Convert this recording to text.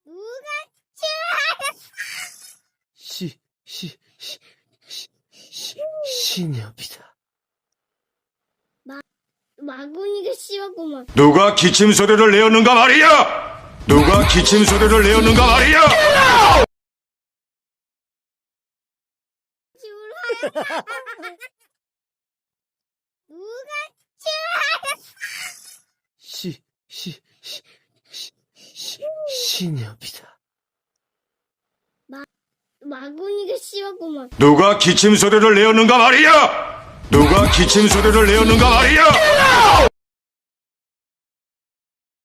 누가 신협이다. 마구니가 씌웠구만. 누가 기침 소리를 내었는가 말이야! 누가 기침 소리를 내었는가 말이야! 줄 누가 신협이다. 마구니가 씌웠구만. 누가 기침 소리를 내었는가 말이야! 누가 기침 소리를 내었는가 말이야!